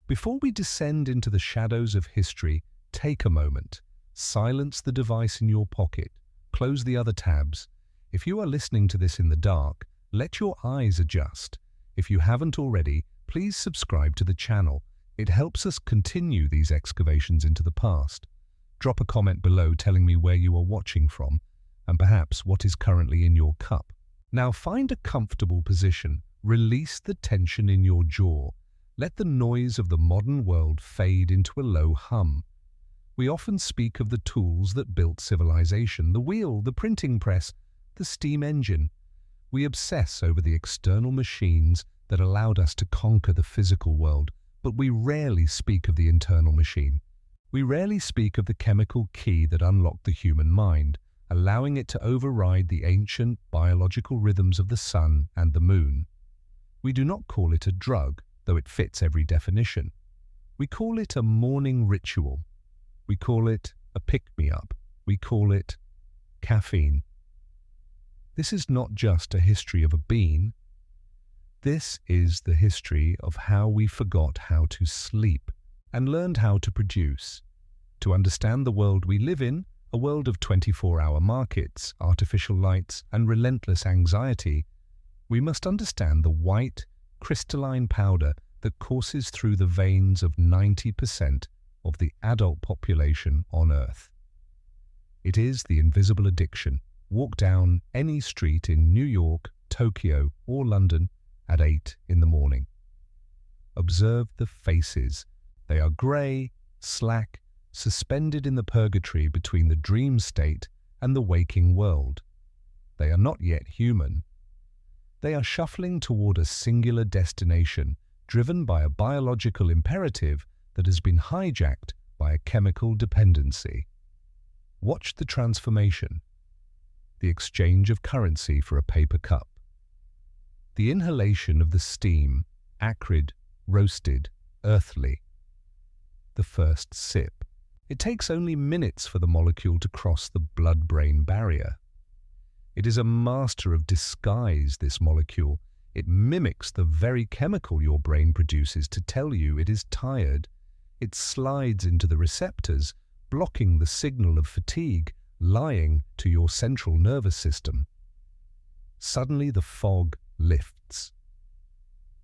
Before we descend into the shadows of history, take a moment. Silence the device in your pocket. Close the other tabs. If you are listening to this in the dark, let your eyes adjust. If you haven't already, please subscribe to the channel. It helps us continue these excavations into the past. Drop a comment below telling me where you are watching from, and perhaps what is currently in your cup. Now find a comfortable position. Release the tension in your jaw. Let the noise of the modern world fade into a low hum. We often speak of the tools that built civilization, the wheel, the printing press, the steam engine. We obsess over the external machines that allowed us to conquer the physical world, but we rarely speak of the internal machine. We rarely speak of the chemical key that unlocked the human mind, allowing it to override the ancient biological rhythms of the sun and the moon. We do not call it a drug, though it fits every definition. We call it a morning ritual. We call it a pick-me-up. We call it caffeine. This is not just a history of a bean. This is the history of how we forgot how to sleep and learned how to produce. To understand the world we live in, a world of 24-hour markets, artificial lights, and relentless anxiety, we must understand the white, crystalline powder that courses through the veins of 90% of the adult population on Earth. It is the invisible addiction. Walk down any street in New York, Tokyo, or London at 8 in the morning. Observe the faces. They are grey, slack, suspended in the purgatory between the dream state and the waking world. They are not yet human. They are shuffling toward a singular destination, driven by a biological imperative that has been hijacked by a chemical dependency. Watch the transformation. The exchange of currency for a paper cup. The inhalation of the steam, acrid, roasted, earthly. The first sip. It takes only minutes for the molecule to cross the blood-brain barrier. It is a master of disguise, this molecule. It mimics the very chemical your brain produces to tell you it is tired. It slides into the receptors, blocking the signal of fatigue, lying to your central nervous system. Suddenly the fog lifts.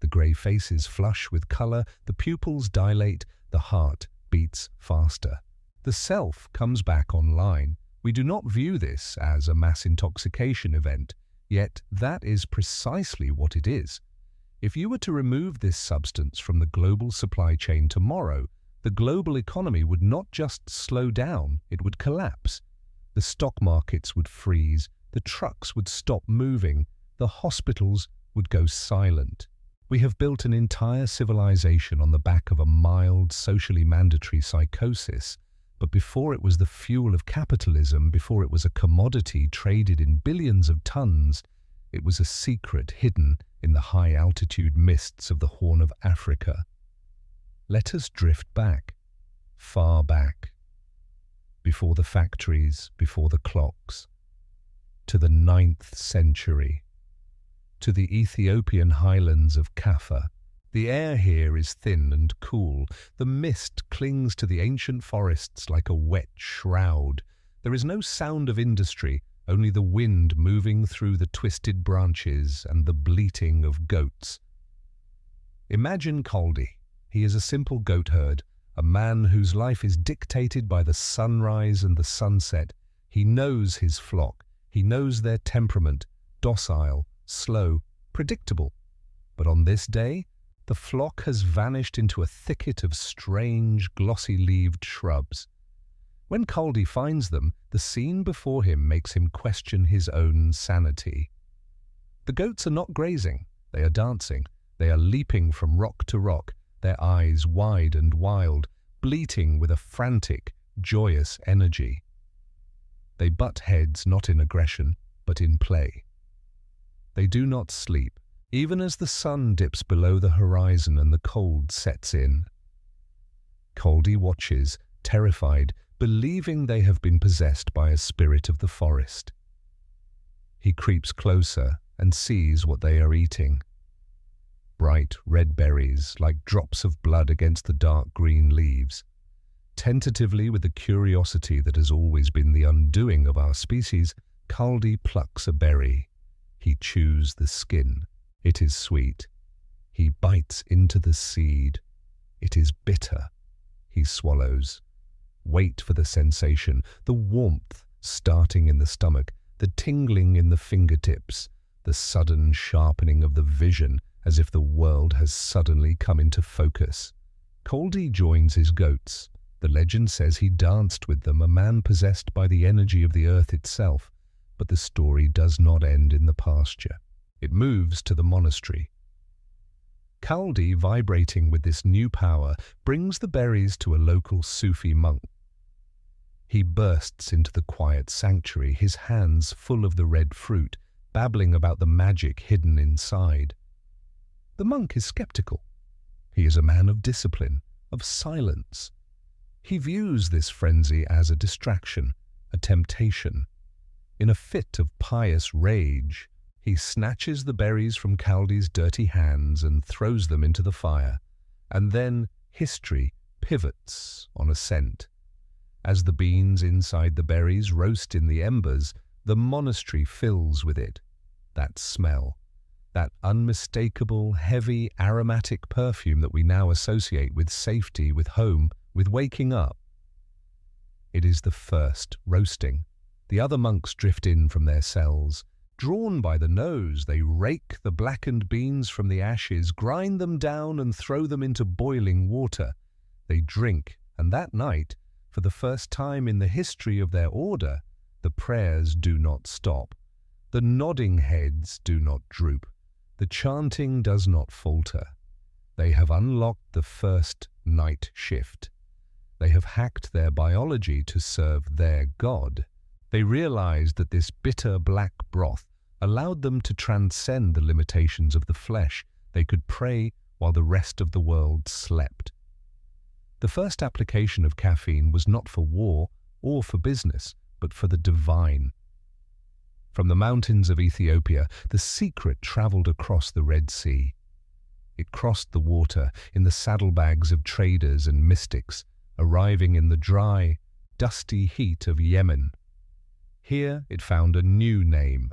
The grey faces flush with colour, the pupils dilate, the heart beats faster. The self comes back online. We do not view this as a mass intoxication event, yet that is precisely what it is. If you were to remove this substance from the global supply chain tomorrow, the global economy would not just slow down, it would collapse. The stock markets would freeze, the trucks would stop moving, the hospitals would go silent. We have built an entire civilization on the back of a mild, socially mandatory psychosis. But before it was the fuel of capitalism, before it was a commodity traded in billions of tons, it was a secret hidden in the high-altitude mists of the Horn of Africa. Let us drift back, far back, before the factories, before the clocks, to the 9th century, to the Ethiopian highlands of Kaffa. The air here is thin and cool. The mist clings to the ancient forests like a wet shroud. There is no sound of industry, only the wind moving through the twisted branches and the bleating of goats. Imagine Kaldi. He is a simple goat herd, a man whose life is dictated by the sunrise and the sunset. He knows his flock. He knows their temperament, docile, slow, predictable. But on this day, the flock has vanished into a thicket of strange, glossy-leaved shrubs. When Kaldi finds them, the scene before him makes him question his own sanity. The goats are not grazing. They are dancing. They are leaping from rock to rock, their eyes wide and wild, bleating with a frantic, joyous energy. They butt heads not in aggression, but in play. They do not sleep, even as the sun dips below the horizon and the cold sets in. Kaldi watches, terrified, believing they have been possessed by a spirit of the forest. He creeps closer and sees what they are eating. bright red berries like drops of blood against the dark green leaves. Tentatively, with the curiosity that has always been the undoing of our species, Kaldi plucks a berry. He chews the skin. It is sweet. He bites into the seed. It is bitter. He swallows. Wait for the sensation, the warmth starting in the stomach, the tingling in the fingertips, the sudden sharpening of the vision as if the world has suddenly come into focus. Kaldi joins his goats. The legend says he danced with them, a man possessed by the energy of the earth itself. But the story does not end in the pasture. It moves to the monastery. Kaldi, vibrating with this new power, brings the berries to a local Sufi monk. He bursts into the quiet sanctuary, his hands full of the red fruit, babbling about the magic hidden inside. The monk is skeptical. He is a man of discipline, of silence. He views this frenzy as a distraction, a temptation. In a fit of pious rage, he snatches the berries from Kaldi's dirty hands and throws them into the fire. And then history pivots on a scent. As the beans inside the berries roast in the embers, the monastery fills with it. That smell, that unmistakable, heavy, aromatic perfume that we now associate with safety, with home, with waking up. It is the first roasting. The other monks drift in from their cells. Drawn by the nose, they rake the blackened beans from the ashes, grind them down and throw them into boiling water. They drink, and that night, for the first time in the history of their order, the prayers do not stop. The nodding heads do not droop. The chanting does not falter. They have unlocked the first night shift. They have hacked their biology to serve their God. They realized that this bitter black broth allowed them to transcend the limitations of the flesh. They could pray while the rest of the world slept. The first application of caffeine was not for war or for business, but for the divine. From the mountains of Ethiopia, the secret traveled across the Red Sea. It crossed the water in the saddlebags of traders and mystics, arriving in the dry, dusty heat of Yemen. Here it found a new name,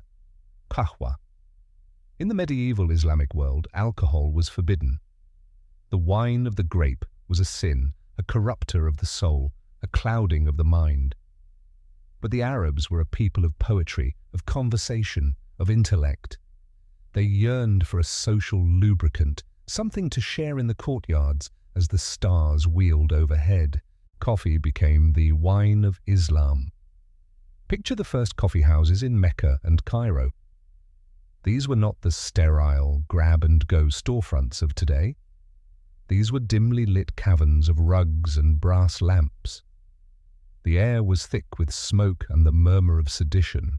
kahwa. In the medieval Islamic world, alcohol was forbidden. The wine of the grape was a sin, a corrupter of the soul, a clouding of the mind. But the Arabs were a people of poetry, of conversation, of intellect. They yearned for a social lubricant, something to share in the courtyards as the stars wheeled overhead. Coffee became the wine of Islam. Picture the first coffee houses in Mecca and Cairo. These were not the sterile, grab-and-go storefronts of today. These were dimly lit caverns of rugs and brass lamps. The air was thick with smoke and the murmur of sedition.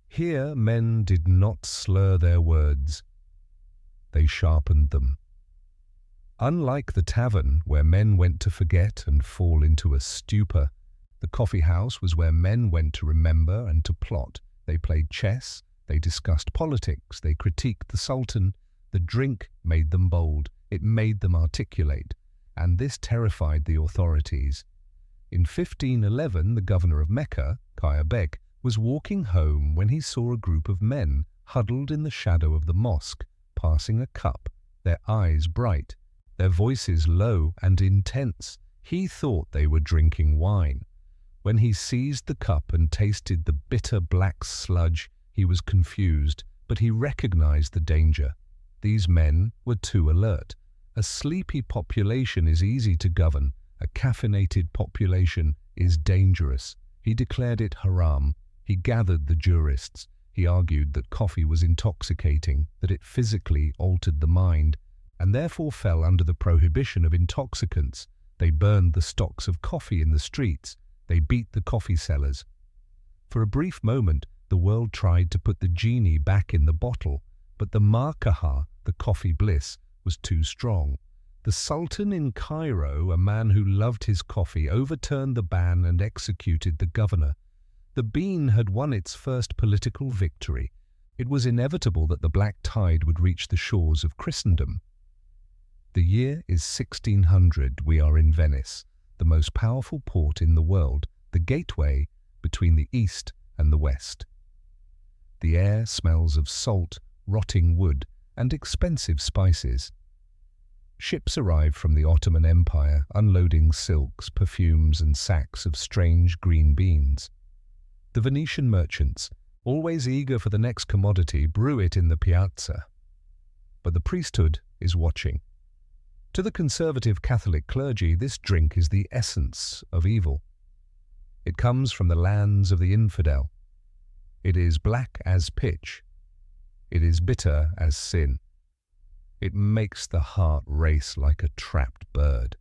Here men did not slur their words. They sharpened them. Unlike the tavern, where men went to forget and fall into a stupor, the coffee house was where men went to remember and to plot. They played chess, they discussed politics, they critiqued the Sultan. The drink made them bold. It made them articulate, and this terrified the authorities. In 1511, the governor of Mecca, Kaya Bek, was walking home when he saw a group of men huddled in the shadow of the mosque, passing a cup, their eyes bright, their voices low and intense. He thought they were drinking wine. When he seized the cup and tasted the bitter black sludge, he was confused, but he recognized the danger. These men were too alert. A sleepy population is easy to govern. A caffeinated population is dangerous. He declared it haram. He gathered the jurists. He argued that coffee was intoxicating, that it physically altered the mind, and therefore fell under the prohibition of intoxicants. They burned the stocks of coffee in the streets. They beat the coffee sellers. For a brief moment, the world tried to put the genie back in the bottle, but the markaha, the coffee bliss, was too strong. The Sultan in Cairo, a man who loved his coffee, overturned the ban and executed the governor. The bean had won its first political victory. It was inevitable that the black tide would reach the shores of Christendom. The year is 1600. We are in Venice, the most powerful port in the world, the gateway between the East and the West. The air smells of salt, rotting wood, and expensive spices. Ships arrive from the Ottoman Empire, unloading silks, perfumes, and sacks of strange green beans. The Venetian merchants, always eager for the next commodity, brew it in the piazza. But the priesthood is watching. To the conservative Catholic clergy, this drink is the essence of evil. It comes from the lands of the infidel. It is black as pitch. It is bitter as sin. It makes the heart race like a trapped bird.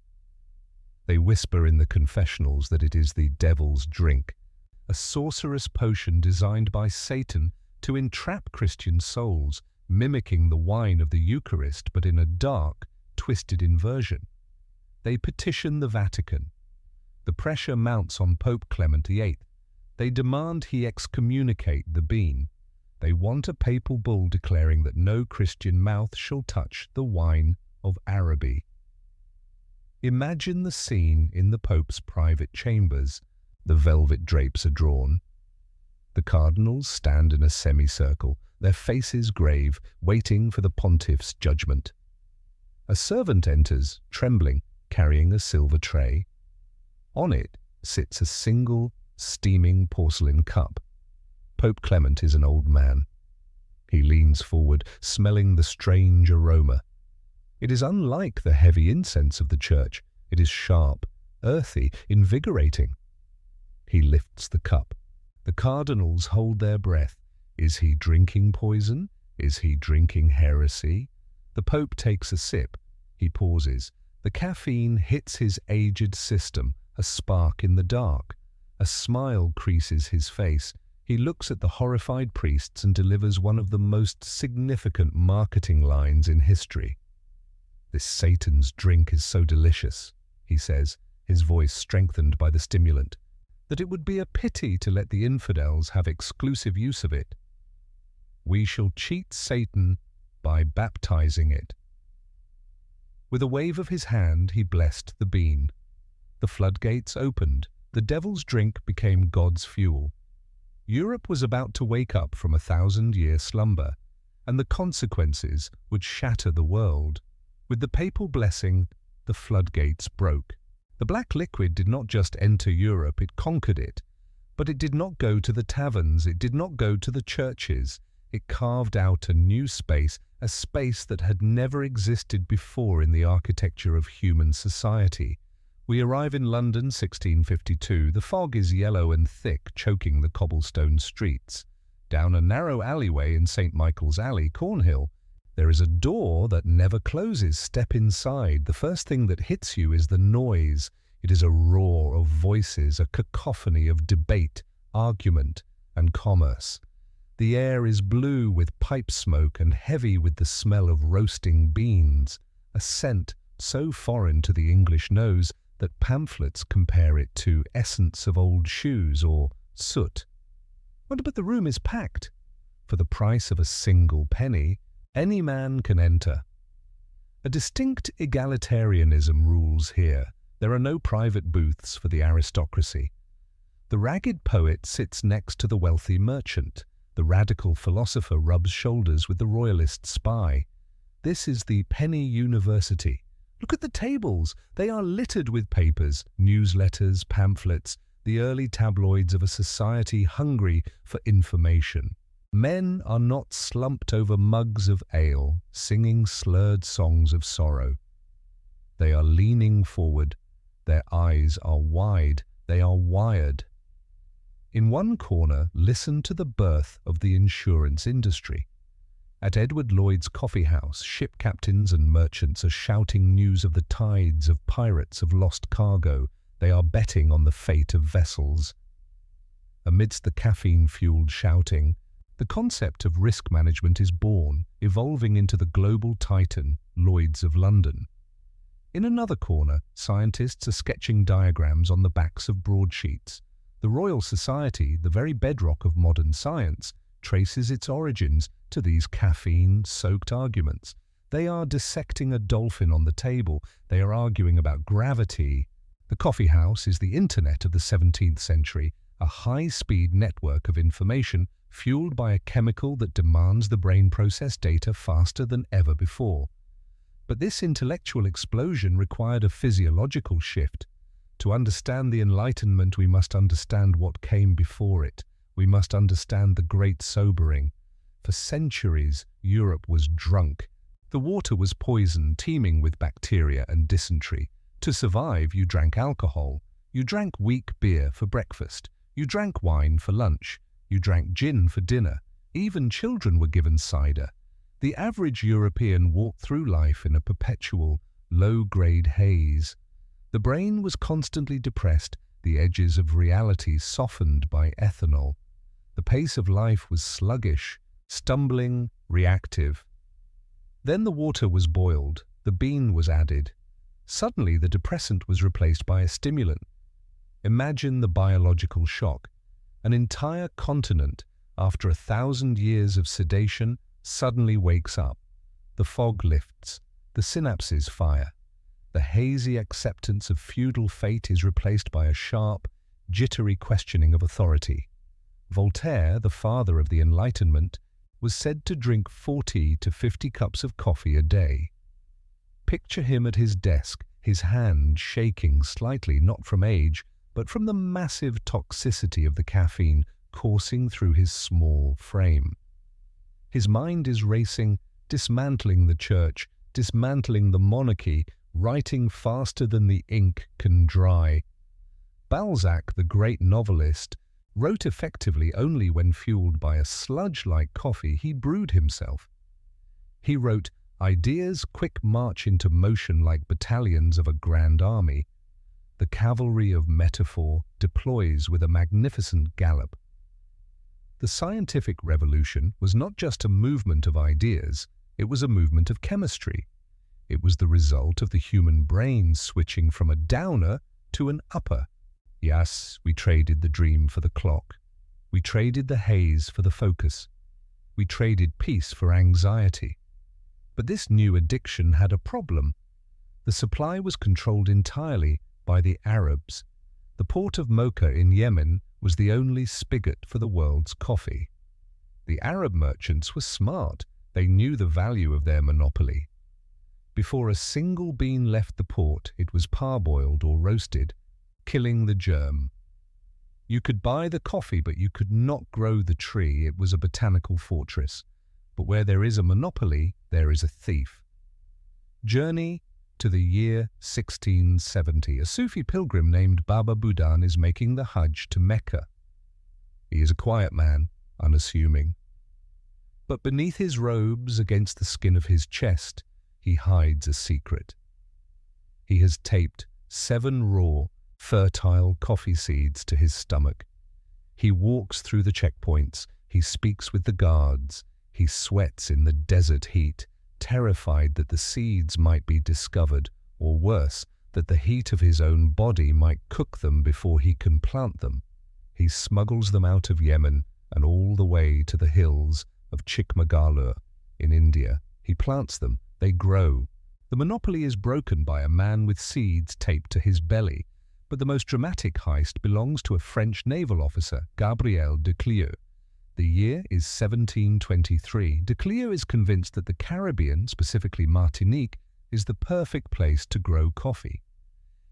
They whisper in the confessionals that it is the devil's drink, a sorcerous potion designed by Satan to entrap Christian souls, mimicking the wine of the Eucharist but in a dark, twisted inversion. They petition the Vatican. The pressure mounts on Pope Clement VIII. They demand he excommunicate the bean. They want a papal bull declaring that no Christian mouth shall touch the wine of Araby. Imagine the scene in the Pope's private chambers. The velvet drapes are drawn. The cardinals stand in a semicircle, their faces grave, waiting for the pontiff's judgment. A servant enters, trembling, carrying a silver tray. On it sits a single, steaming porcelain cup. Pope Clement is an old man. He leans forward, smelling the strange aroma. It is unlike the heavy incense of the church. It is sharp, earthy, invigorating. He lifts the cup. The cardinals hold their breath. Is he drinking poison? Is he drinking heresy? The Pope takes a sip. He pauses. The caffeine hits his aged system, a spark in the dark. A smile creases his face. He looks at the horrified priests and delivers one of the most significant marketing lines in history. "This Satan's drink is so delicious," he says, his voice strengthened by the stimulant, "that it would be a pity to let the infidels have exclusive use of it. We shall cheat Satan by baptizing it." With a wave of his hand, he blessed the bean. The floodgates opened. The devil's drink became God's fuel. Europe was about to wake up from a 1,000-year slumber, and the consequences would shatter the world. With the papal blessing, the floodgates broke. The black liquid did not just enter Europe, it conquered it. But it did not go to the taverns, it did not go to the churches. It carved out a new space, a space that had never existed before in the architecture of human society. We arrive in London, 1652. The fog is yellow and thick, choking the cobblestone streets. Down a narrow alleyway in St. Michael's Alley, Cornhill, there is a door that never closes. Step inside. The first thing that hits you is the noise. It is a roar of voices, a cacophony of debate, argument, and commerce. The air is blue with pipe smoke and heavy with the smell of roasting beans, a scent so foreign to the English nose that pamphlets compare it to essence of old shoes or soot. But the room is packed. For the price of a single penny, any man can enter. A distinct egalitarianism rules here. There are no private booths for the aristocracy. The ragged poet sits next to the wealthy merchant. The radical philosopher rubs shoulders with the royalist spy. This is the penny university. Look at the tables. They are littered with papers, newsletters, pamphlets, the early tabloids of a society hungry for information. Men are not slumped over mugs of ale, singing slurred songs of sorrow. They are leaning forward. Their eyes are wide. They are wired. In one corner, listen to the birth of the insurance industry. At Edward Lloyd's coffee house, ship captains and merchants are shouting news of the tides, of pirates, of lost cargo. They are betting on the fate of vessels. Amidst the caffeine-fueled shouting, the concept of risk management is born, evolving into the global titan, Lloyd's of London. In another corner, scientists are sketching diagrams on the backs of broadsheets. The Royal Society, the very bedrock of modern science, traces its origins to these caffeine-soaked arguments. They are dissecting a dolphin on the table. They are arguing about gravity. The coffee house is the internet of the 17th century, a high-speed network of information fueled by a chemical that demands the brain process data faster than ever before. But this intellectual explosion required a physiological shift. To understand the Enlightenment, we must understand what came before it. We must understand the Great Sobering. For centuries, Europe was drunk. The water was poisoned, teeming with bacteria and dysentery. To survive, you drank alcohol. You drank weak beer for breakfast. You drank wine for lunch. You drank gin for dinner. Even children were given cider. The average European walked through life in a perpetual, low-grade haze. The brain was constantly depressed, the edges of reality softened by ethanol. The pace of life was sluggish, stumbling, reactive. Then the water was boiled, the bean was added. Suddenly the depressant was replaced by a stimulant. Imagine the biological shock. An entire continent, after 1,000 years of sedation, suddenly wakes up. The fog lifts, the synapses fire. The hazy acceptance of feudal fate is replaced by a sharp, jittery questioning of authority. Voltaire, the father of the Enlightenment, was said to drink 40 to 50 cups of coffee a day. Picture him at his desk, his hand shaking slightly, not from age, but from the massive toxicity of the caffeine coursing through his small frame. His mind is racing, dismantling the church, dismantling the monarchy, writing faster than the ink can dry. Balzac, the great novelist, wrote effectively only when fueled by a sludge-like coffee he brewed himself. He wrote, "Ideas quick march into motion like battalions of a grand army. The cavalry of metaphor deploys with a magnificent gallop." The scientific revolution was not just a movement of ideas, it was a movement of chemistry. It was the result of the human brain switching from a downer to an upper. Yes, we traded the dream for the clock. We traded the haze for the focus. We traded peace for anxiety. But this new addiction had a problem. The supply was controlled entirely by the Arabs. The port of Mocha in Yemen was the only spigot for the world's coffee. The Arab merchants were smart. They knew the value of their monopoly. Before a single bean left the port, it was parboiled or roasted, killing the germ. You could buy the coffee, but you could not grow the tree. It was a botanical fortress. But where there is a monopoly, there is a thief. Journey to the year 1670. A Sufi pilgrim named Baba Budan is making the Hajj to Mecca. He is a quiet man, unassuming. But beneath his robes, against the skin of his chest, he hides a secret. He has taped 7 raw, fertile coffee seeds to his stomach. He walks through the checkpoints. He speaks with the guards. He sweats in the desert heat, terrified that the seeds might be discovered, or worse, that the heat of his own body might cook them before he can plant them. He smuggles them out of Yemen and all the way to the hills of Chikmagalur in India. He plants them. They grow. The monopoly is broken by a man with seeds taped to his belly. But the most dramatic heist belongs to a French naval officer, Gabriel de Clieu. The year is 1723. De Clieu is convinced that the Caribbean, specifically Martinique, is the perfect place to grow coffee.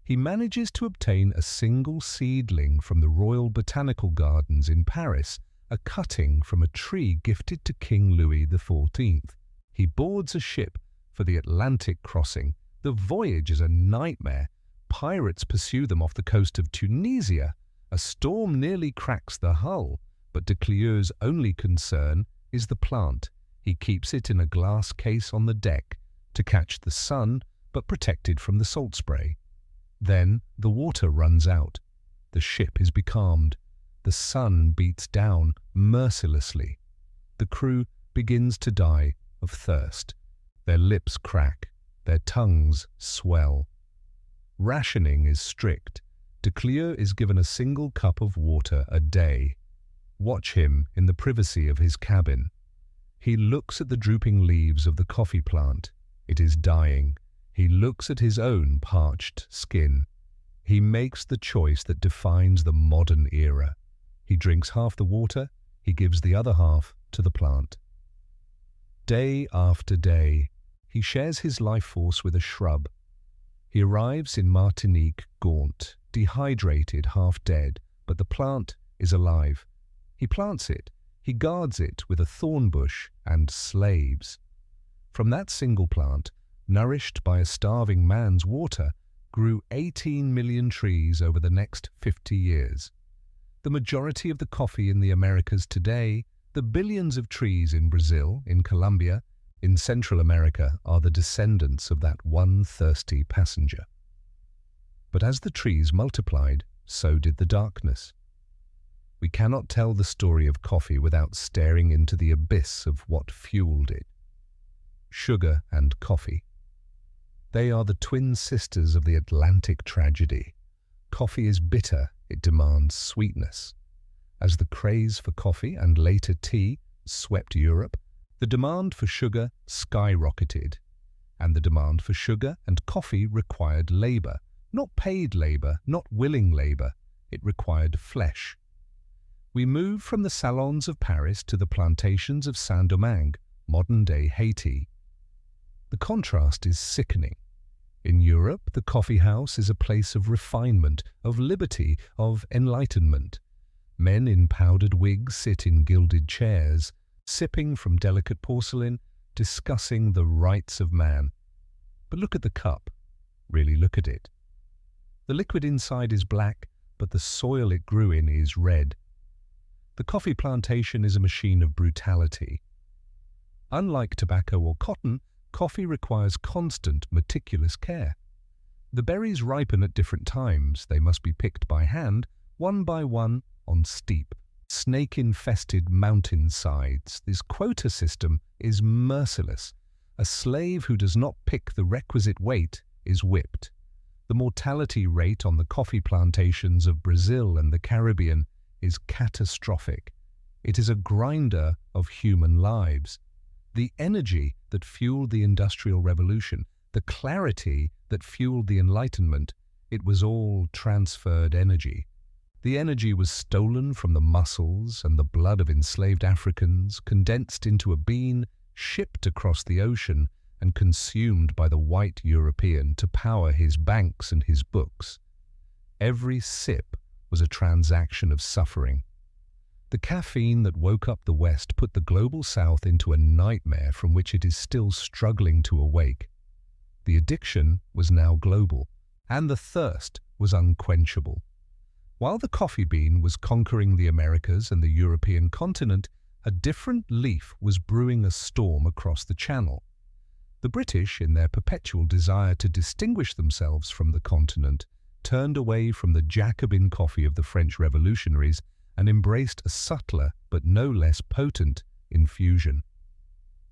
He manages to obtain a single seedling from the Royal Botanical Gardens in Paris, a cutting from a tree gifted to King Louis XIV. He boards a ship for the Atlantic crossing. The voyage is a nightmare. Pirates pursue them off the coast of Tunisia. A storm nearly cracks the hull, but de Clieu's only concern is the plant. He keeps it in a glass case on the deck to catch the sun, but protected from the salt spray. Then the water runs out. The ship is becalmed. The sun beats down mercilessly. The crew begins to die of thirst. Their lips crack. Their tongues swell. Rationing is strict. De Clieu is given a single cup of water a day. Watch him in the privacy of his cabin. He looks at the drooping leaves of the coffee plant. It is dying. He looks at his own parched skin. He makes the choice that defines the modern era. He drinks half the water, he gives the other half to the plant. Day after day, he shares his life force with a shrub. He arrives in Martinique gaunt, dehydrated, half dead, but the plant is alive. He plants it, he guards it with a thorn bush and slaves. From that single plant, nourished by a starving man's water, grew 18 million trees over the next 50 years. The majority of the coffee in the Americas today, the billions of trees in Brazil, in Colombia, in Central America are the descendants of that one thirsty passenger. But as the trees multiplied, so did the darkness. We cannot tell the story of coffee without staring into the abyss of what fueled it. Sugar and coffee. They are the twin sisters of the Atlantic tragedy. Coffee is bitter, it demands sweetness. As the craze for coffee and later tea swept Europe, the demand for sugar skyrocketed, and the demand for sugar and coffee required labor, not paid labor, not willing labor. It required flesh. We move from the salons of Paris to the plantations of Saint-Domingue, modern-day Haiti. The contrast is sickening. In Europe, the coffee house is a place of refinement, of liberty, of enlightenment. Men in powdered wigs sit in gilded chairs, sipping from delicate porcelain, discussing the rights of man. But look at the cup. Really look at it. The liquid inside is black, but the soil it grew in is red. The coffee plantation is a machine of brutality. Unlike tobacco or cotton, coffee requires constant, meticulous care. The berries ripen at different times. They must be picked by hand, one by one, on steep, snake-infested mountain sides. This quota system is merciless. A slave who does not pick the requisite weight is whipped. The mortality rate on the coffee plantations of Brazil and the Caribbean is catastrophic. It is a grinder of human lives. The energy that fueled the Industrial Revolution, the clarity that fueled the Enlightenment, it was all transferred energy. The energy was stolen from the muscles and the blood of enslaved Africans, condensed into a bean, shipped across the ocean, and consumed by the white European to power his banks and his books. Every sip was a transaction of suffering. The caffeine that woke up the West put the global South into a nightmare from which it is still struggling to awake. The addiction was now global, and the thirst was unquenchable. While the coffee bean was conquering the Americas and the European continent, a different leaf was brewing a storm across the Channel. The British, in their perpetual desire to distinguish themselves from the continent, turned away from the Jacobin coffee of the French revolutionaries and embraced a subtler but no less potent infusion.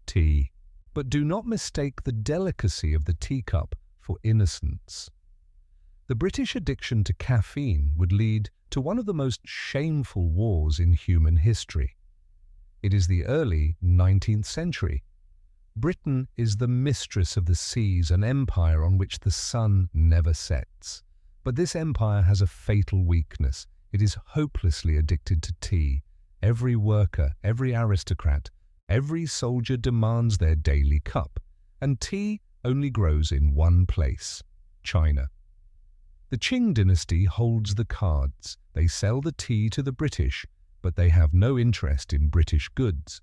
Tea. But do not mistake the delicacy of the teacup for innocence. The British addiction to caffeine would lead to one of the most shameful wars in human history. It is the early 19th century. Britain is the mistress of the seas, an empire on which the sun never sets. But this empire has a fatal weakness. It is hopelessly addicted to tea. Every worker, every aristocrat, every soldier demands their daily cup, and tea only grows in one place, China. The Qing dynasty holds the cards. They sell the tea to the British, but they have no interest in British goods.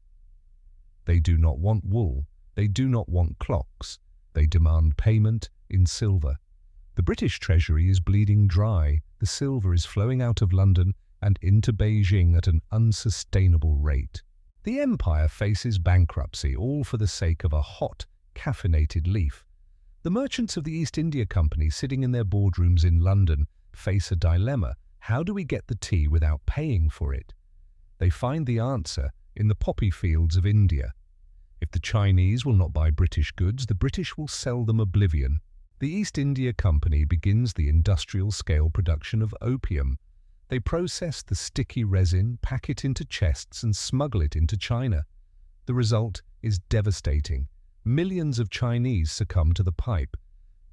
They do not want wool. They do not want clocks. They demand payment in silver. The British treasury is bleeding dry. The silver is flowing out of London and into Beijing at an unsustainable rate. The empire faces bankruptcy, all for the sake of a hot, caffeinated leaf. The merchants of the East India Company, sitting in their boardrooms in London, face a dilemma. How do we get the tea without paying for it? They find the answer in the poppy fields of India. If the Chinese will not buy British goods, the British will sell them oblivion. The East India Company begins the industrial-scale production of opium. They process the sticky resin, pack it into chests and smuggle it into China. The result is devastating. Millions of Chinese succumb to the pipe.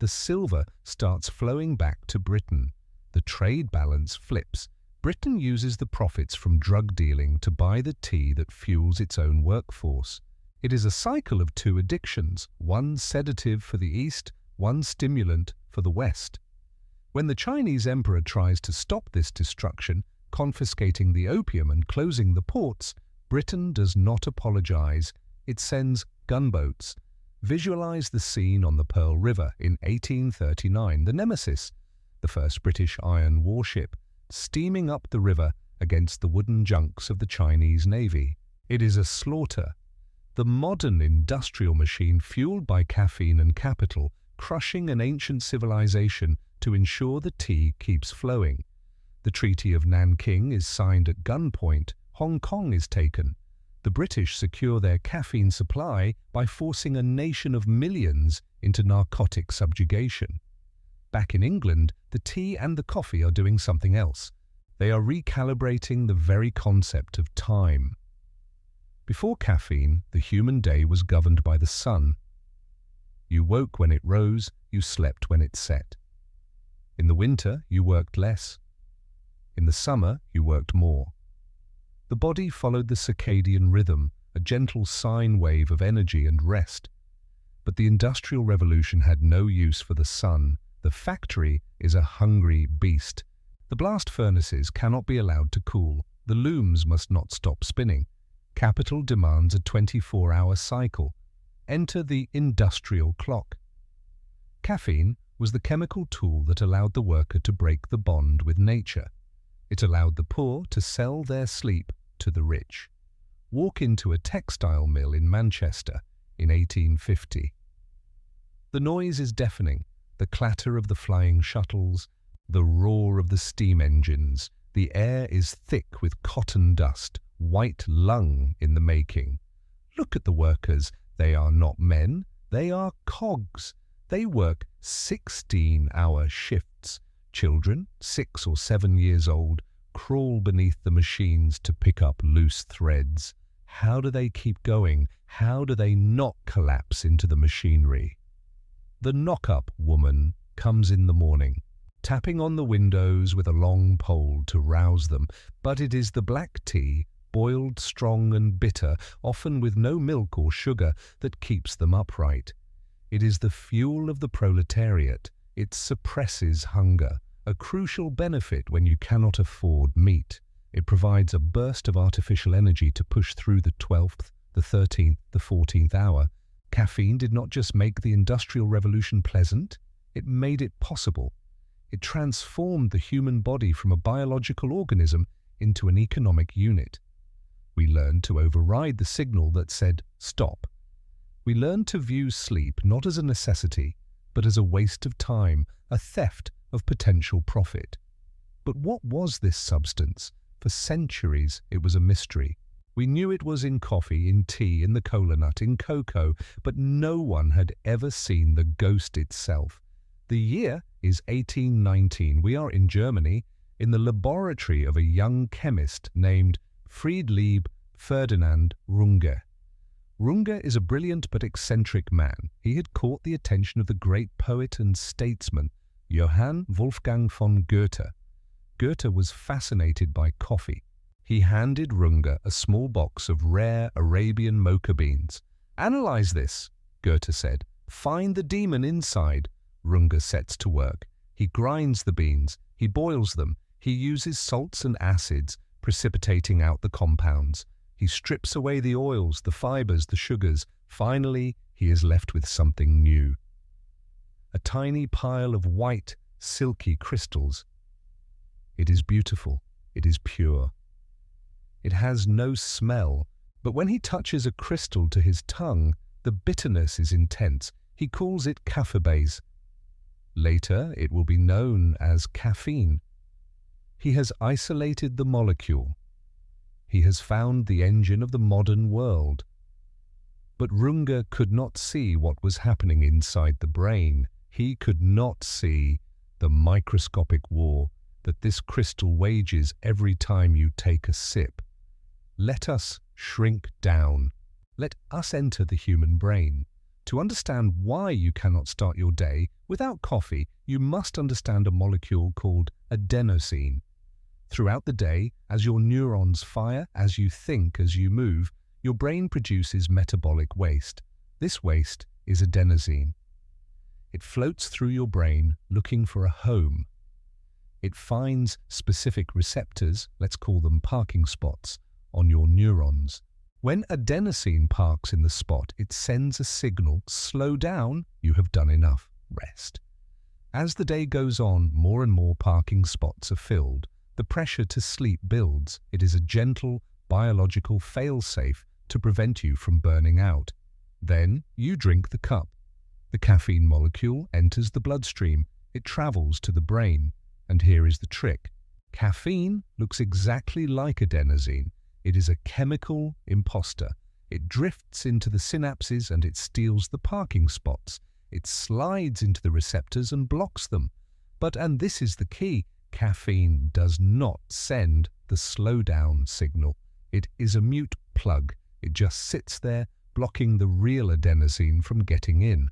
The silver starts flowing back to Britain. The trade balance flips. Britain uses the profits from drug dealing to buy the tea that fuels its own workforce. It is a cycle of two addictions, one sedative for the East, one stimulant for the West. When the Chinese emperor tries to stop this destruction, confiscating the opium and closing the ports, Britain does not apologize. It sends gunboats. Visualize the scene on the Pearl River in 1839, the Nemesis, the first British iron warship, steaming up the river against the wooden junks of the Chinese Navy. It is a slaughter. The modern industrial machine fueled by caffeine and capital, crushing an ancient civilization to ensure the tea keeps flowing. The Treaty of Nanking is signed at gunpoint. Hong Kong is taken. The British secure their caffeine supply by forcing a nation of millions into narcotic subjugation. Back in England, the tea and the coffee are doing something else. They are recalibrating the very concept of time. Before caffeine, the human day was governed by the sun. You woke when it rose, you slept when it set. In the winter, you worked less. In the summer, you worked more. The body followed the circadian rhythm, a gentle sine wave of energy and rest. But the Industrial Revolution had no use for the sun. The factory is a hungry beast. The blast furnaces cannot be allowed to cool. The looms must not stop spinning. Capital demands a 24-hour cycle. Enter the industrial clock. Caffeine was the chemical tool that allowed the worker to break the bond with nature. It allowed the poor to sell their sleep to the rich. Walk into a textile mill in Manchester in 1850. The noise is deafening. The clatter of the flying shuttles, the roar of the steam engines. The air is thick with cotton dust, white lung in the making. Look at the workers. They are not men. They are cogs. They work 16-hour shifts. Children, 6 or 7 years old, crawl beneath the machines to pick up loose threads. How do they keep going? How do they not collapse into the machinery? The knock-up woman comes in the morning, tapping on the windows with a long pole to rouse them, but it is the black tea, boiled strong and bitter, often with no milk or sugar, that keeps them upright. It is the fuel of the proletariat. It suppresses hunger, a crucial benefit when you cannot afford meat. It provides a burst of artificial energy to push through the 12th, the 13th, the 14th hour. Caffeine did not just make the Industrial Revolution pleasant, it made it possible. It transformed the human body from a biological organism into an economic unit. We learned to override the signal that said, stop. We learned to view sleep not as a necessity, but as a waste of time, a theft of potential profit. But what was this substance? For centuries, it was a mystery. We knew it was in coffee, in tea, in the cola nut, in cocoa, but no one had ever seen the ghost itself. The year is 1819. We are in Germany, in the laboratory of a young chemist named Friedlieb Ferdinand Runge. Runge is a brilliant but eccentric man. He had caught the attention of the great poet and statesman Johann Wolfgang von Goethe. Goethe was fascinated by coffee. He handed Runge a small box of rare Arabian mocha beans. "Analyze this," Goethe said. "Find the demon inside." Runge sets to work. He grinds the beans. He boils them. He uses salts and acids, precipitating out the compounds. He strips away the oils, the fibers, the sugars. Finally, he is left with something new. A tiny pile of white, silky crystals. It is beautiful. It is pure. It has no smell, but when he touches a crystal to his tongue, the bitterness is intense. He calls it kaffeebase. Later, it will be known as caffeine. He has isolated the molecule. He has found the engine of the modern world. But Runge could not see what was happening inside the brain. He could not see the microscopic war that this crystal wages every time you take a sip. Let us shrink down. Let us enter the human brain. To understand why you cannot start your day without coffee, you must understand a molecule called adenosine. Throughout the day, as your neurons fire, as you think, as you move, your brain produces metabolic waste. This waste is adenosine. It floats through your brain looking for a home. It finds specific receptors, let's call them parking spots, on your neurons. When adenosine parks in the spot, it sends a signal, slow down, you have done enough, rest. As the day goes on, more and more parking spots are filled. The pressure to sleep builds. It is a gentle, biological fail-safe to prevent you from burning out. Then you drink the cup. The caffeine molecule enters the bloodstream. It travels to the brain. And here is the trick. Caffeine looks exactly like adenosine. It is a chemical imposter. It drifts into the synapses and it steals the parking spots. It slides into the receptors and blocks them. But, and this is the key, caffeine does not send the slowdown signal. It is a mute plug. It just sits there, blocking the real adenosine from getting in.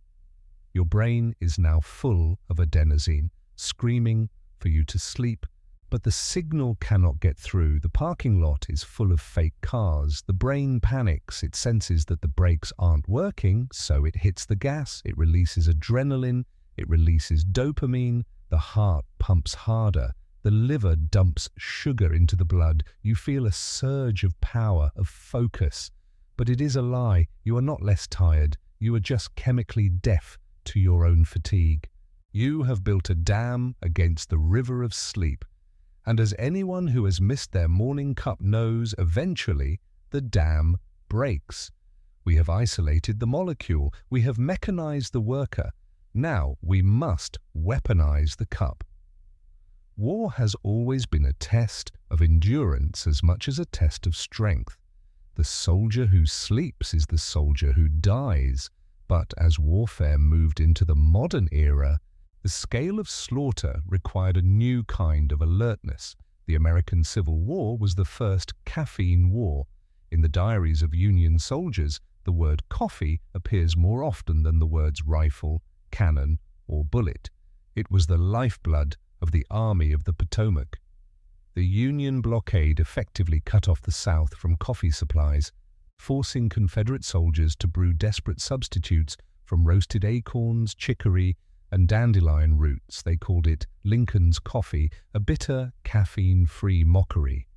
Your brain is now full of adenosine, screaming for you to sleep, but the signal cannot get through. The parking lot is full of fake cars. The brain panics. It senses that the brakes aren't working, so it hits the gas. It releases adrenaline. It releases dopamine. The heart pumps harder. The liver dumps sugar into the blood. You feel a surge of power, of focus. But it is a lie. You are not less tired. You are just chemically deaf to your own fatigue. You have built a dam against the river of sleep. And as anyone who has missed their morning cup knows, eventually the dam breaks. We have isolated the molecule. We have mechanized the worker. Now we must weaponize the cup. War has always been a test of endurance as much as a test of strength. The soldier who sleeps is the soldier who dies. But as warfare moved into the modern era, the scale of slaughter required a new kind of alertness. The American Civil War was the first caffeine war. In the diaries of Union soldiers, the word coffee appears more often than the words rifle, cannon, or bullet. It was the lifeblood of the Army of the Potomac. The Union blockade effectively cut off the South from coffee supplies, forcing Confederate soldiers to brew desperate substitutes from roasted acorns, chicory, and dandelion roots. They called it Lincoln's coffee, a bitter, caffeine-free mockery.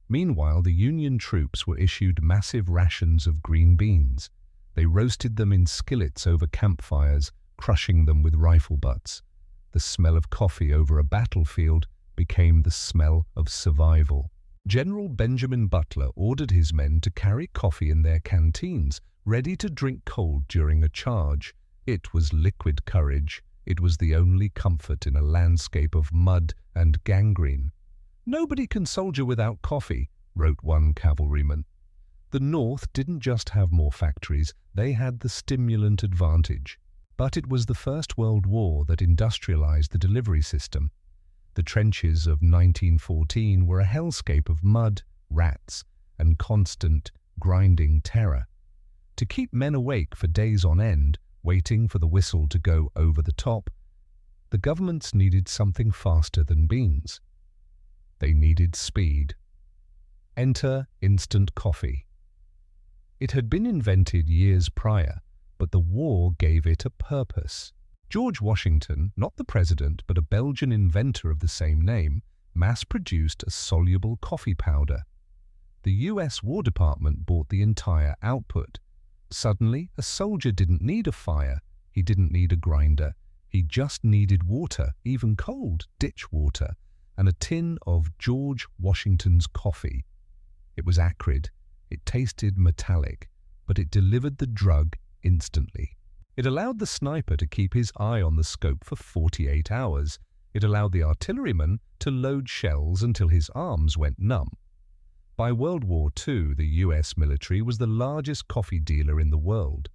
Meanwhile, the Union troops were issued massive rations of green beans. They roasted them in skillets over campfires, crushing them with rifle butts. The smell of coffee over a battlefield became the smell of survival. General Benjamin Butler ordered his men to carry coffee in their canteens, ready to drink cold during a charge. It was liquid courage. It was the only comfort in a landscape of mud and gangrene. "Nobody can soldier without coffee," wrote one cavalryman. The North didn't just have more factories, they had the stimulant advantage. But it was the First World War that industrialized the delivery system. The trenches of 1914 were a hellscape of mud, rats, and constant, grinding terror. To keep men awake for days on end, waiting for the whistle to go over the top, the governments needed something faster than beans. They needed speed. Enter instant coffee. It had been invented years prior, but the war gave it a purpose. George Washington, not the president, but a Belgian inventor of the same name, mass-produced a soluble coffee powder. The US War Department bought the entire output. Suddenly, a soldier didn't need a fire. He didn't need a grinder. He just needed water, even cold, ditch water, and a tin of George Washington's coffee. It was acrid. It tasted metallic, but it delivered the drug instantly. It allowed the sniper to keep his eye on the scope for 48 hours. It allowed the artilleryman to load shells until his arms went numb. By World War II, the US military was the largest coffee dealer in the world.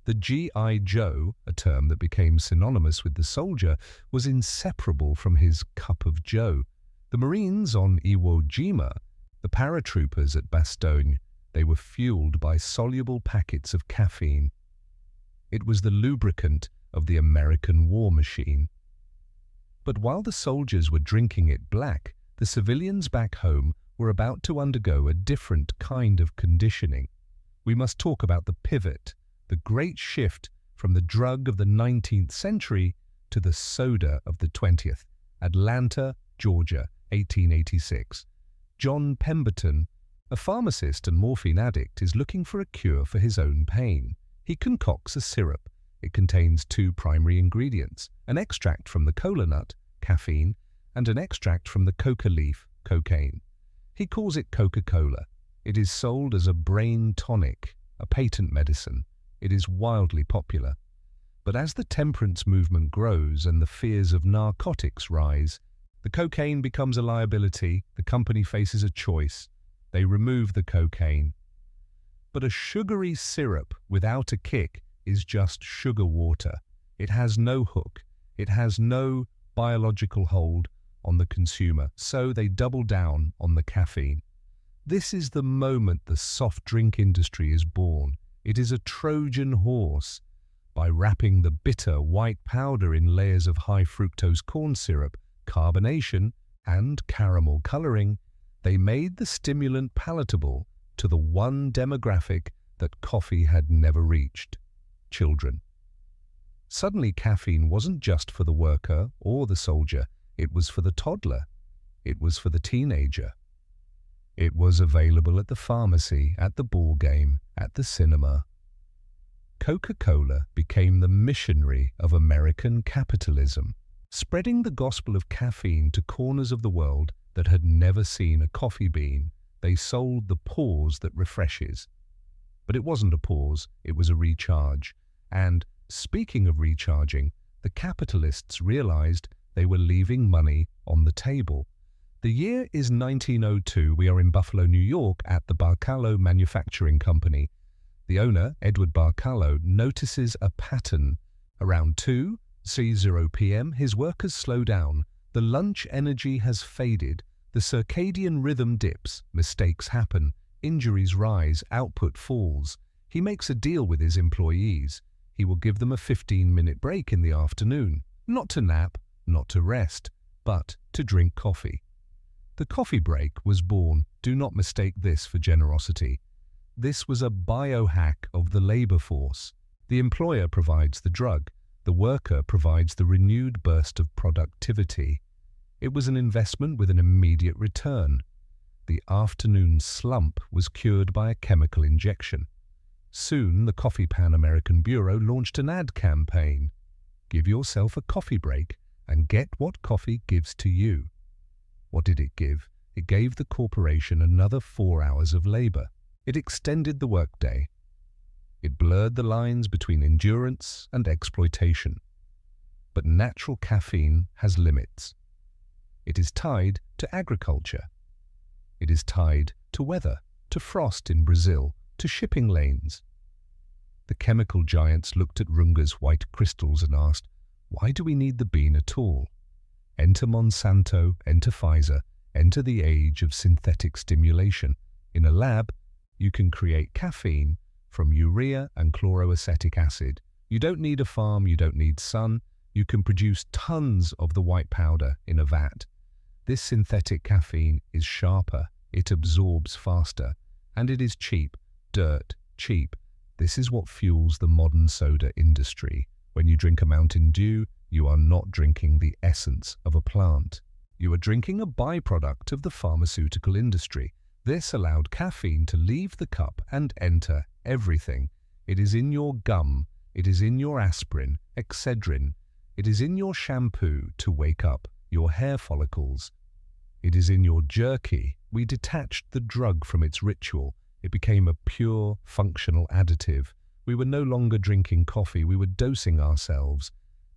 The G.I. Joe, a term that became synonymous with the soldier, was inseparable from his cup of joe. The Marines on Iwo Jima, the paratroopers at Bastogne, they were fueled by soluble packets of caffeine. It was the lubricant of the American war machine. But while the soldiers were drinking it black, the civilians back home were about to undergo a different kind of conditioning. We must talk about the pivot, the great shift from the drug of the 19th century to the soda of the 20th. Atlanta, Georgia, 1886. John Pemberton, a pharmacist and morphine addict, is looking for a cure for his own pain. He concocts a syrup. It contains two primary ingredients, an extract from the cola nut, caffeine, and an extract from the coca leaf, cocaine. He calls it Coca-Cola. It is sold as a brain tonic, a patent medicine. It is wildly popular. But as the temperance movement grows and the fears of narcotics rise, the cocaine becomes a liability. The company faces a choice. They remove the cocaine. But a sugary syrup without a kick is just sugar water. It has no hook. It has no biological hold on the consumer, so they double down on the caffeine. This is the moment the soft drink industry is born. It is a Trojan horse. By wrapping the bitter white powder in layers of high fructose corn syrup, carbonation, and caramel coloring, they made the stimulant palatable to the one demographic that coffee had never reached: children. Suddenly, caffeine wasn't just for the worker or the soldier. It was for the toddler. It was for the teenager. It was available at the pharmacy, at the ball game, at the cinema. Coca-Cola became the missionary of American capitalism, spreading the gospel of caffeine to corners of the world that had never seen a coffee bean. They sold the pause that refreshes. But it wasn't a pause, it was a recharge. And, speaking of recharging, the capitalists realized they were leaving money on the table. The year is 1902. We are in Buffalo, New York, at the Barcalo Manufacturing Company. The owner, Edward Barcalo, notices a pattern. Around 2:00 p.m., his workers slow down. The lunch energy has faded. The circadian rhythm dips. Mistakes happen. Injuries rise. Output falls. He makes a deal with his employees. He will give them a 15-minute break in the afternoon. Not to nap, not to rest, but to drink coffee. The coffee break was born. Do not mistake this for generosity. This was a biohack of the labor force. The employer provides the drug. The worker provides the renewed burst of productivity. It was an investment with an immediate return. The afternoon slump was cured by a chemical injection. Soon, the Coffee Pan American Bureau launched an ad campaign. Give yourself a coffee break and get what coffee gives to you. What did it give? It gave the corporation another 4 hours of labor. It extended the workday. It blurred the lines between endurance and exploitation. But natural caffeine has limits. It is tied to agriculture. It is tied to weather, to frost in Brazil, to shipping lanes. The chemical giants looked at Runge's white crystals and asked, why do we need the bean at all? Enter Monsanto, enter Pfizer, enter the age of synthetic stimulation. In a lab, you can create caffeine from urea and chloroacetic acid. You don't need a farm, you don't need sun. You can produce tons of the white powder in a vat. This synthetic caffeine is sharper, it absorbs faster, and it is cheap, dirt cheap. This is what fuels the modern soda industry. When you drink a Mountain Dew, you are not drinking the essence of a plant. You are drinking a byproduct of the pharmaceutical industry. This allowed caffeine to leave the cup and enter everything. It is in your gum, it is in your aspirin, Excedrin. It is in your shampoo to wake up your hair follicles. It is in your jerky. We detached the drug from its ritual. It became a pure, functional additive. We were no longer drinking coffee, we were dosing ourselves.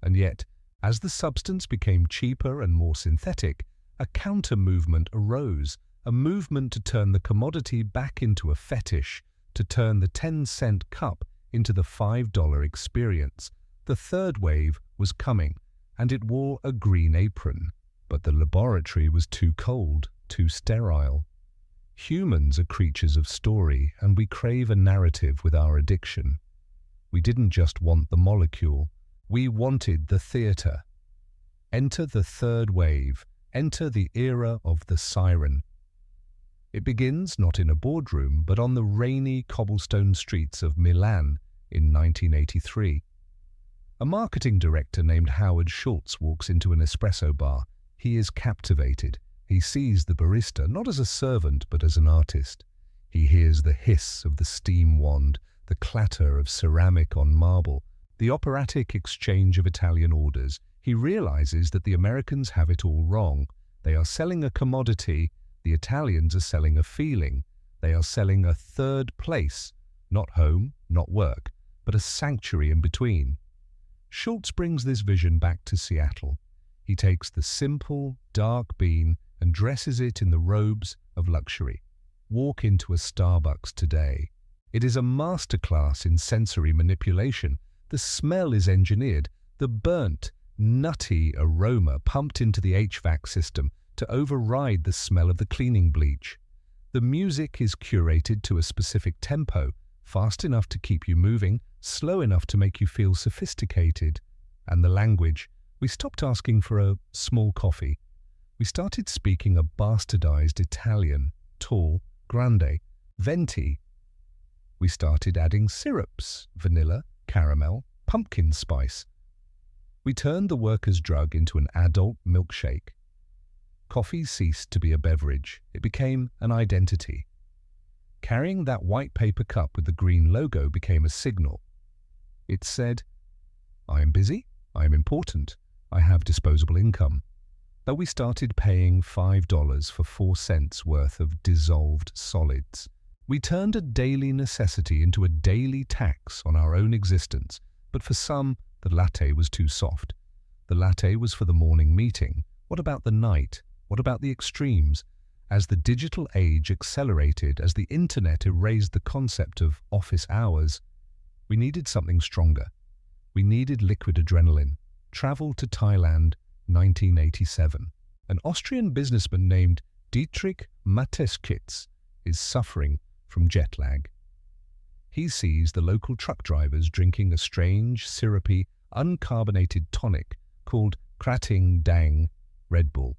And yet, as the substance became cheaper and more synthetic, a counter-movement arose, a movement to turn the commodity back into a fetish, to turn the 10-cent cup into the $5 experience. The third wave was coming, and it wore a green apron. But the laboratory was too cold, too sterile. Humans are creatures of story, and we crave a narrative with our addiction. We didn't just want the molecule, we wanted the theatre. Enter the third wave, enter the era of the siren. It begins not in a boardroom, but on the rainy cobblestone streets of Milan in 1983. A marketing director named Howard Schultz walks into an espresso bar. He is captivated. He sees the barista not as a servant, but as an artist. He hears the hiss of the steam wand, the clatter of ceramic on marble, the operatic exchange of Italian orders. He realizes that the Americans have it all wrong. They are selling a commodity. The Italians are selling a feeling. They are selling a third place, not home, not work, but a sanctuary in between. Schultz brings this vision back to Seattle. He takes the simple, dark bean and dresses it in the robes of luxury. Walk into a Starbucks today. It is a masterclass in sensory manipulation. The smell is engineered, the burnt, nutty aroma pumped into the HVAC system to override the smell of the cleaning bleach. The music is curated to a specific tempo, fast enough to keep you moving, slow enough to make you feel sophisticated. And the language, we stopped asking for a small coffee. We started speaking a bastardized Italian, tall, grande, venti. We started adding syrups, vanilla, caramel, pumpkin spice. We turned the worker's drug into an adult milkshake. Coffee ceased to be a beverage. It became an identity. Carrying that white paper cup with the green logo became a signal. It said, I am busy, I am important, I have disposable income. Though we started paying $5 for 4 cents worth of dissolved solids, we turned a daily necessity into a daily tax on our own existence. But for some, the latte was too soft. The latte was for the morning meeting. What about the night? What about the extremes? As the digital age accelerated, as the internet erased the concept of office hours, we needed something stronger. We needed liquid adrenaline. Travel to Thailand, 1987. An Austrian businessman named Dietrich Mateschitz is suffering from jet lag. He sees the local truck drivers drinking a strange, syrupy, uncarbonated tonic called Krating Dang Red Bull.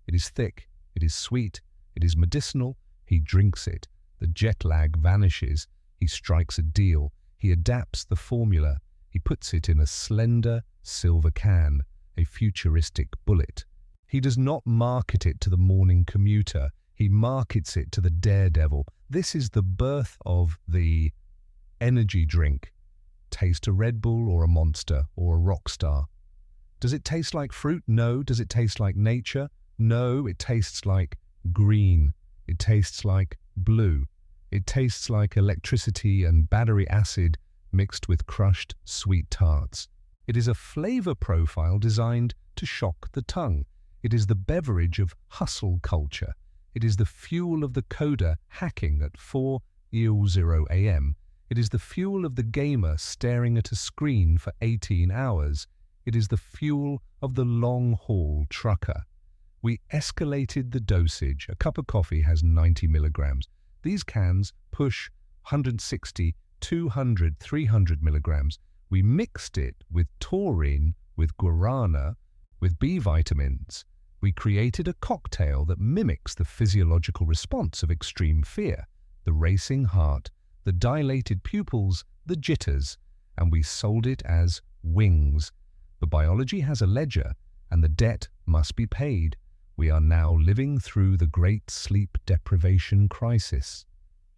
It is thick, it is sweet, it is medicinal. He drinks it. The jet lag vanishes. He strikes a deal. He adapts the formula. He puts it in a slender silver can, a futuristic bullet. He does not market it to the morning commuter. He markets it to the daredevil. This is the birth of the energy drink. Taste a Red Bull or a Monster or a Rockstar. Does it taste like fruit? No. Does it taste like nature? No. It tastes like green. It tastes like blue. It tastes like electricity and battery acid mixed with crushed sweet tarts. It is a flavor profile designed to shock the tongue. It is the beverage of hustle culture. It is the fuel of the coder hacking at 4:00 a.m. It is the fuel of the gamer staring at a screen for 18 hours. It is the fuel of the long-haul trucker. We escalated the dosage. A cup of coffee has 90 milligrams. These cans push 160, 200, 300 milligrams. We mixed it with taurine, with guarana, with B vitamins. We created a cocktail that mimics the physiological response of extreme fear, the racing heart, the dilated pupils, the jitters, and we sold it as wings. The biology has a ledger, and the debt must be paid. We are now living through the great sleep deprivation crisis.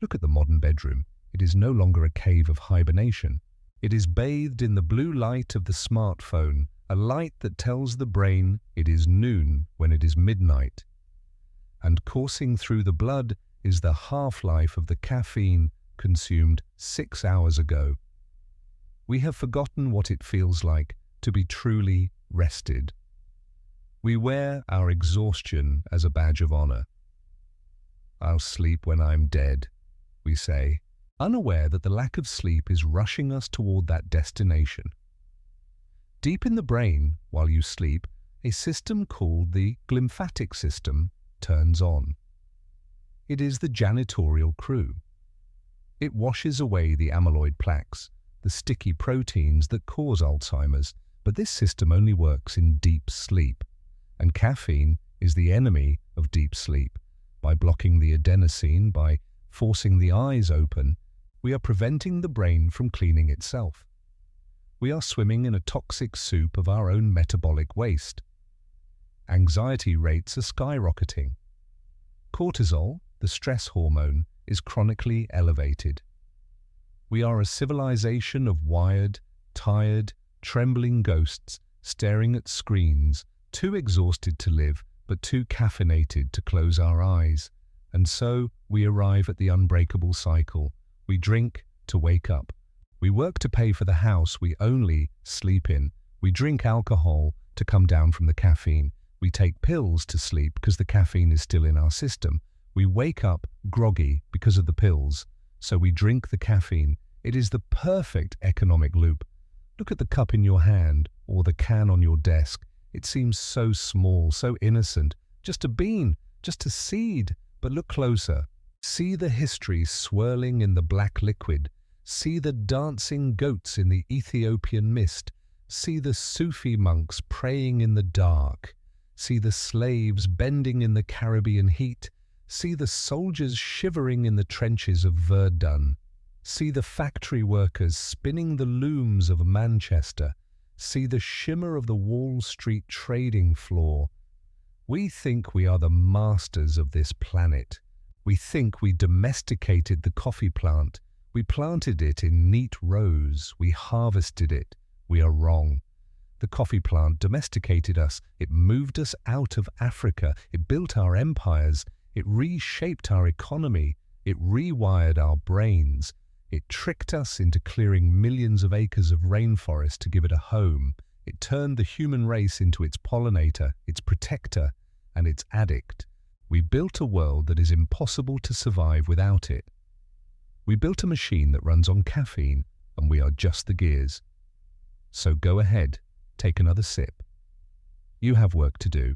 Look at the modern bedroom. It is no longer a cave of hibernation. It is bathed in the blue light of the smartphone, a light that tells the brain it is noon when it is midnight. And coursing through the blood is the half-life of the caffeine consumed 6 hours ago. We have forgotten what it feels like to be truly rested. We wear our exhaustion as a badge of honor. I'll sleep when I'm dead, we say, unaware that the lack of sleep is rushing us toward that destination. Deep in the brain, while you sleep, a system called the glymphatic system turns on. It is the janitorial crew. It washes away the amyloid plaques, the sticky proteins that cause Alzheimer's, but this system only works in deep sleep. And caffeine is the enemy of deep sleep. By blocking the adenosine, by forcing the eyes open, we are preventing the brain from cleaning itself. We are swimming in a toxic soup of our own metabolic waste. Anxiety rates are skyrocketing. Cortisol, the stress hormone, is chronically elevated. We are a civilization of wired, tired, trembling ghosts staring at screens, too exhausted to live, but too caffeinated to close our eyes. And so we arrive at the unbreakable cycle. We drink to wake up. We work to pay for the house we only sleep in. We drink alcohol to come down from the caffeine. We take pills to sleep because the caffeine is still in our system. We wake up groggy because of the pills, so we drink the caffeine. It is the perfect economic loop. Look at the cup in your hand or the can on your desk. It seems so small, so innocent. Just a bean, just a seed. But look closer. See the history swirling in the black liquid. See the dancing goats in the Ethiopian mist. See the Sufi monks praying in the dark. See the slaves bending in the Caribbean heat. See the soldiers shivering in the trenches of Verdun. See the factory workers spinning the looms of Manchester. See the shimmer of the Wall Street trading floor. We think we are the masters of this planet. We think we domesticated the coffee plant. We planted it in neat rows. We harvested it. We are wrong. The coffee plant domesticated us. It moved us out of Africa. It built our empires. It reshaped our economy. It rewired our brains. It tricked us into clearing millions of acres of rainforest to give it a home. It turned the human race into its pollinator, its protector, and its addict. We built a world that is impossible to survive without it. We built a machine that runs on caffeine, and we are just the gears. So go ahead, take another sip. You have work to do.